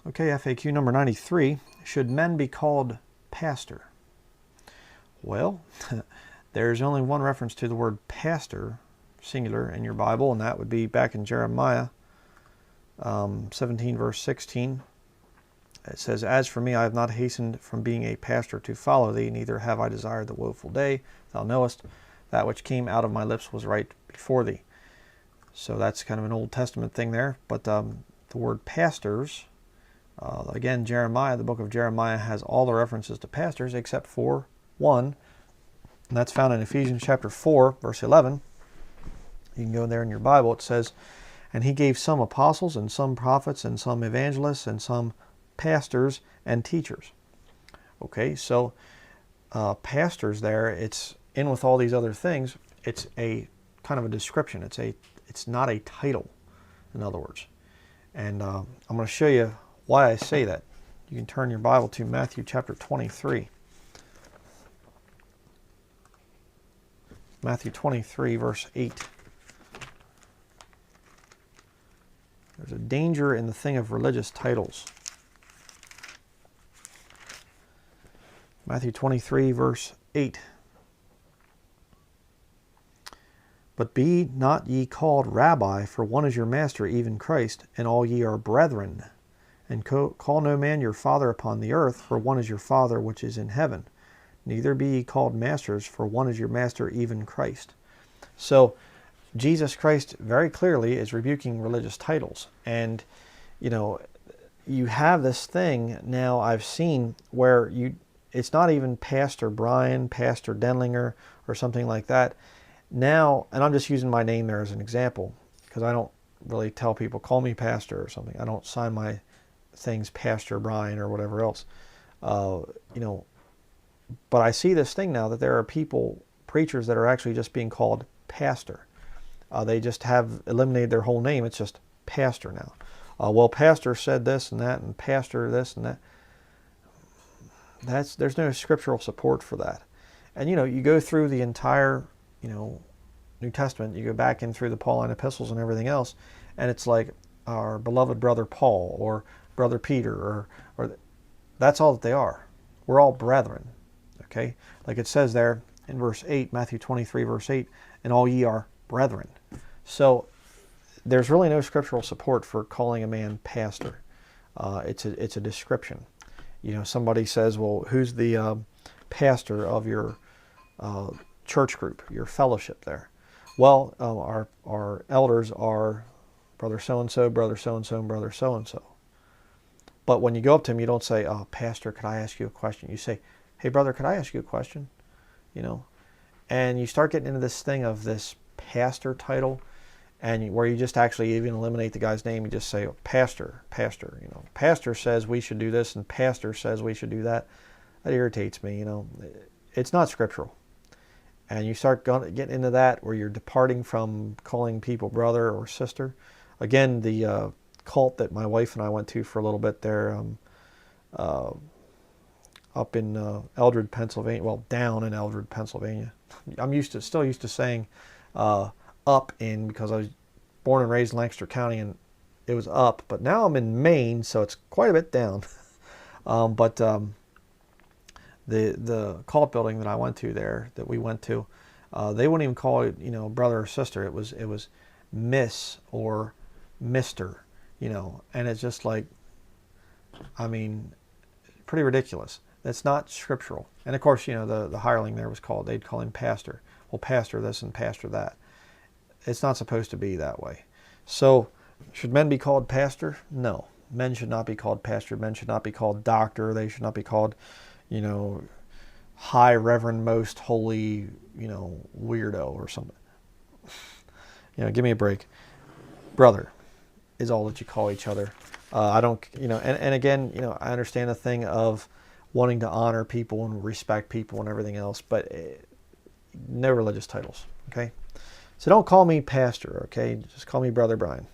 Okay, FAQ number 93. Should men be called pastor? Well, there's only one reference to the word pastor, singular, in your Bible, and that would be back in Jeremiah 17, verse 16. It says, "As for me, I have not hastened from being a pastor to follow thee, neither have I desired the woeful day. Thou knowest, that which came out of my lips was right before thee." So that's kind of an Old Testament thing there. But the word pastors, again, Jeremiah, the book of Jeremiah has all the references to pastors except for one, and that's found in Ephesians chapter 4, verse 11. You can go there in your Bible. It says, "And he gave some apostles, and some prophets, and some evangelists, and some pastors and teachers." Okay, so pastors there, it's in with all these other things. It's a kind of a description. It's not a title, in other words. And I'm going to show you why I say that. You can turn your Bible to Matthew chapter 23. Matthew 23, verse 8. There's a danger in the thing of religious titles. Matthew 23, verse 8. "But be not ye called Rabbi, for one is your master, even Christ, and all ye are brethren. And call no man your father upon the earth, for one is your Father which is in heaven. Neither be ye called masters, for one is your master, even Christ." So Jesus Christ very clearly is rebuking religious titles. And, you have this thing now I've seen where it's not even Pastor Brian, Pastor Denlinger, or something like that. Now, and I'm just using my name there as an example, because I don't really tell people, call me pastor or something. I don't sign my things Pastor Brian or whatever else. But I see this thing now that there are preachers that are actually just being called pastor. They just have eliminated their whole name. It's just pastor now. Well, pastor said this and that, and pastor this and that. There's no scriptural support for that. And you go through the entire New Testament. You go back in through the Pauline epistles and everything else, and it's like our beloved brother Paul or brother Peter, or that's all that they are. We're all brethren. Okay, like it says there in verse 8, Matthew 23, verse 8, "And all ye are brethren." So there's really no scriptural support for calling a man pastor. It's a description. Somebody says, "Well, who's the pastor of your church group, your fellowship there?" Well, our elders are brother so-and-so, brother so-and-so, and brother so-and-so. But when you go up to him, you don't say, "Oh, pastor, could I ask you a question?" You say, "Hey, brother, could I ask you a question?" And you start getting into this thing of this pastor title, and where you just actually even eliminate the guy's name. You just say, pastor. Pastor says we should do this, and pastor says we should do that. That irritates me. It's not scriptural. And you start getting into that where you're departing from calling people brother or sister. Again, the cult that my wife and I went to for a little bit there, up in Eldred, Pennsylvania. Well, down in Eldred, Pennsylvania. I'm still used to saying up in, because I was born and raised in Lancaster County, and it was up. But now I'm in Maine, so it's quite a bit down. The cult building that I went to there, that we went to, they wouldn't even call it, brother or sister. It was Miss or Mister, and it's just like, pretty ridiculous. That's not scriptural. And of course, the hireling there they'd call him pastor. Well, pastor this and pastor that. It's not supposed to be that way. So, should men be called pastor? No. Men should not be called pastor. Men should not be called doctor. They should not be called, high reverend, most holy, weirdo or something. Give me a break. Brother is all that you call each other. I don't, and again, I understand the thing of wanting to honor people and respect people and everything else, but no religious titles, okay? So don't call me pastor, okay? Just call me Brother Brian.